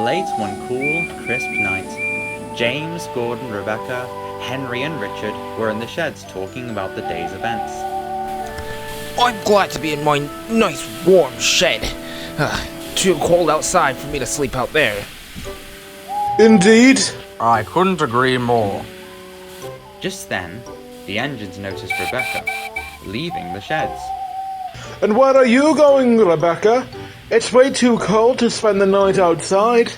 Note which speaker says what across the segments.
Speaker 1: Late one cool, crisp night, James, Gordon, Rebecca, Henry and Richard were in the sheds talking about the day's events.
Speaker 2: I'm glad to be in my nice warm shed. Too cold outside for me to sleep out there.
Speaker 3: Indeed.
Speaker 4: I couldn't agree more.
Speaker 1: Just then, the engines noticed Rebecca, leaving the sheds.
Speaker 3: And where are you going, Rebecca? It's way too cold to spend the night outside.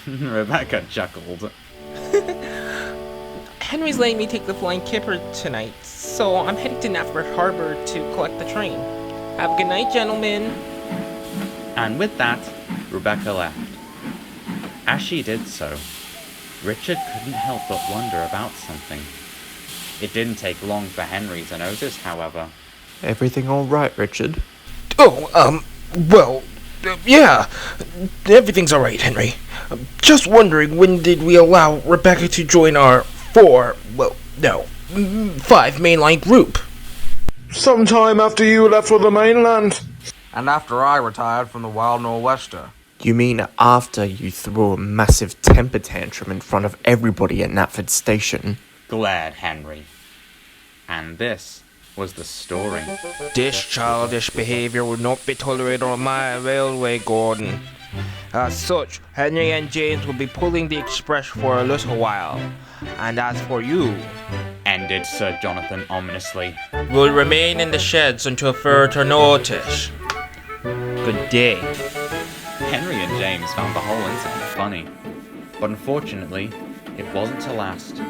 Speaker 1: Rebecca chuckled.
Speaker 2: Henry's letting me take the flying kipper tonight, so I'm heading to Narrator Harbor to collect the train. Have a good night, gentlemen.
Speaker 1: And with that, Rebecca left. As she did so, Richard couldn't help but wonder about something. It didn't take long for Henry to notice, however.
Speaker 5: Everything all right, Richard?
Speaker 2: Yeah. Everything's alright, Henry. I'm just wondering, when did we allow Rebecca to join our 5 mainline group?
Speaker 3: Sometime after you left for the mainland.
Speaker 4: And after I retired from the Wild Nor'Wester.
Speaker 5: You mean after you threw a massive temper tantrum in front of everybody at Knapford Station?
Speaker 1: Glared Henry. And this was the story.
Speaker 2: This childish behavior would not be tolerated on my railway, Gordon. As such, Henry and James will be pulling the express for a little while. And as for you,
Speaker 1: Ended Sir Jonathan ominously,
Speaker 2: will remain in the sheds until further notice. Good day.
Speaker 1: Henry and James found the whole incident funny. But unfortunately, it wasn't to last.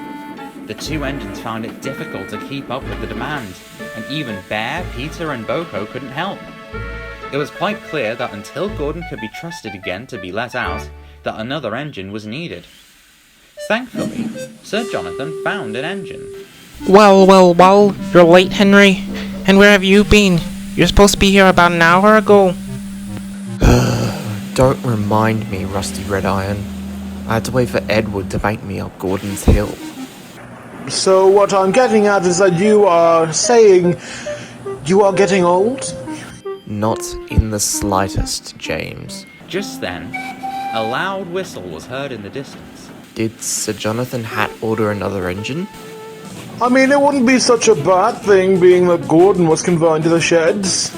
Speaker 1: The two engines found it difficult to keep up with the demand, and even Bear, Peter and Boko couldn't help. It was quite clear that until Gordon could be trusted again to be let out, that another engine was needed. Thankfully, Sir Jonathan found an engine.
Speaker 2: Well, you're late, Henry. And where have you been? You're supposed to be here about an hour ago.
Speaker 5: Don't remind me, Rusty Red Iron. I had to wait for Edward to make me up Gordon's Hill.
Speaker 3: So what I'm getting at is that you are saying you are getting old?
Speaker 5: Not in the slightest, James.
Speaker 1: Just then, a loud whistle was heard in the distance.
Speaker 5: Did Sir Jonathan Hatt order another engine?
Speaker 3: I mean, it wouldn't be such a bad thing, being that Gordon was confined to the sheds.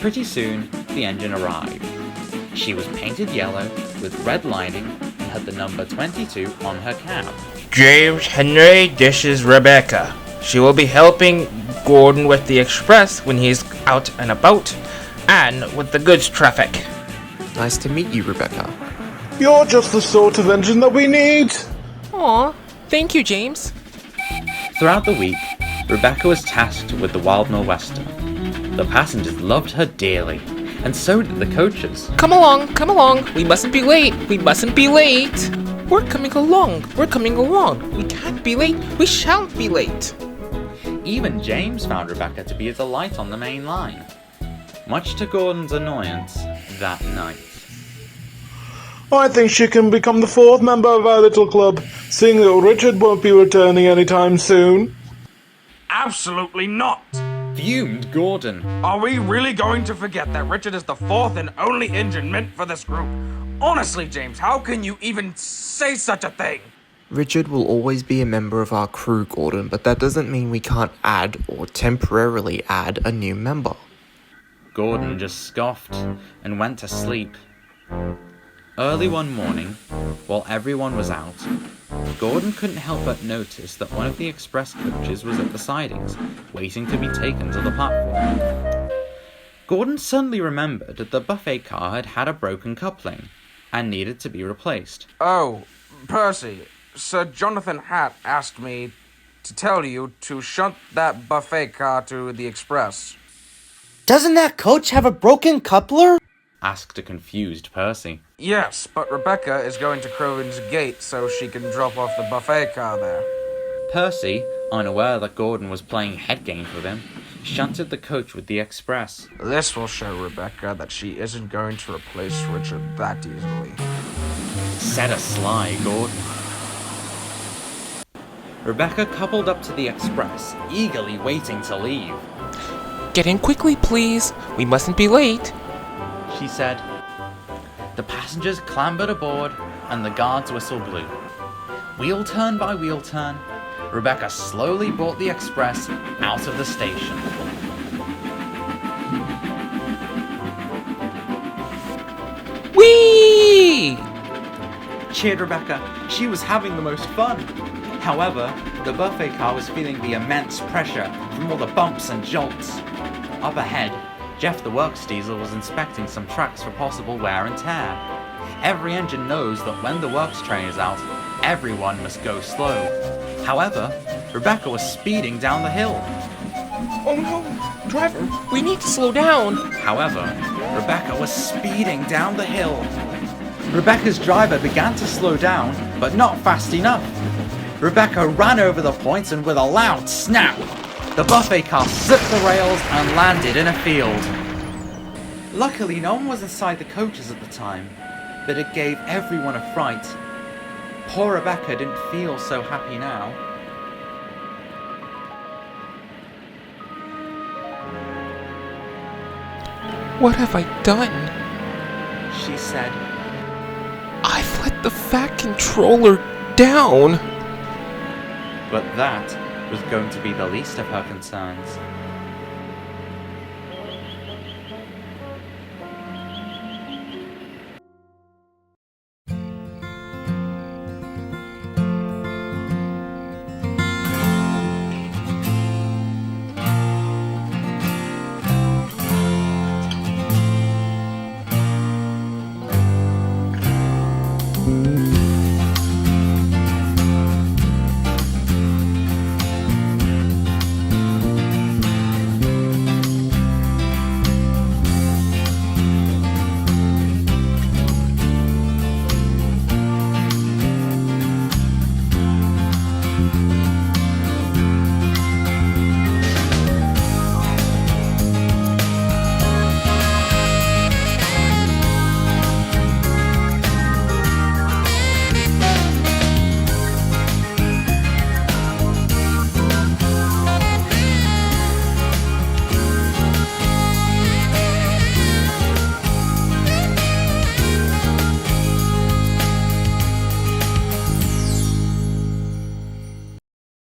Speaker 1: Pretty soon, the engine arrived. She was painted yellow with red lining and had the number 22 on her cab.
Speaker 2: James, Henry, this is Rebecca. She will be helping Gordon with the express when he's out and about, and with the goods traffic.
Speaker 5: Nice to meet you, Rebecca.
Speaker 3: You're just the sort of engine that we need.
Speaker 2: Aw, thank you, James.
Speaker 1: Throughout the week, Rebecca was tasked with the Wild Nor'Wester. The passengers loved her dearly, and so did the coaches.
Speaker 2: Come along. We mustn't be late. We're coming along. We can't be late. We shan't be late.
Speaker 1: Even James found Rebecca to be a delight on the main line. Much to Gordon's annoyance that night.
Speaker 3: I think she can become the 4th member of our little club, seeing that Richard won't be returning anytime soon.
Speaker 4: Absolutely not!
Speaker 1: Fumed Gordon.
Speaker 4: Are we really going to forget that Richard is the 4th and only engine meant for this group? Honestly, James, how can you even say such a thing?
Speaker 5: Richard will always be a member of our crew, Gordon, but that doesn't mean we can't add or temporarily add a new member.
Speaker 1: Gordon just scoffed and went to sleep. Early one morning, while everyone was out, Gordon couldn't help but notice that one of the express coaches was at the sidings, waiting to be taken to the platform. Gordon suddenly remembered that the buffet car had had a broken coupling and needed to be replaced.
Speaker 4: Oh, Percy, Sir Jonathan Hatt asked me to tell you to shunt that buffet car to the express.
Speaker 6: Doesn't that coach have a broken coupler?
Speaker 1: Asked a confused Percy.
Speaker 4: Yes, but Rebecca is going to Crowan's Gate so she can drop off the buffet car there.
Speaker 1: Percy, unaware that Gordon was playing head games with him, shunted the coach with the express.
Speaker 4: This will show Rebecca that she isn't going to replace Richard that easily.
Speaker 1: Said a sly Gordon. Rebecca coupled up to the express, eagerly waiting to leave.
Speaker 2: Get in quickly, please. We mustn't be late.
Speaker 1: She said. The passengers clambered aboard, and the guard's whistle blew. Wheel turn by wheel turn, Rebecca slowly brought the express out of the station.
Speaker 2: Whee!
Speaker 1: Cheered Rebecca. She was having the most fun. However, the buffet car was feeling the immense pressure from all the bumps and jolts. Up ahead, Jeff the Works Diesel was inspecting some tracks for possible wear and tear. Every engine knows that when the works train is out, everyone must go slow. However, Rebecca was speeding down the hill.
Speaker 2: Oh no, driver, we need to slow down.
Speaker 1: However, Rebecca was speeding down the hill. Rebecca's driver began to slow down, but not fast enough. Rebecca ran over the points and with a loud snap, the buffet car slipped the rails and landed in a field. Luckily, no one was inside the coaches at the time, but it gave everyone a fright. Poor Rebecca didn't feel so happy now.
Speaker 2: What have I done?
Speaker 1: She said.
Speaker 2: I've let the fat controller down.
Speaker 1: But that was going to be the least of her concerns.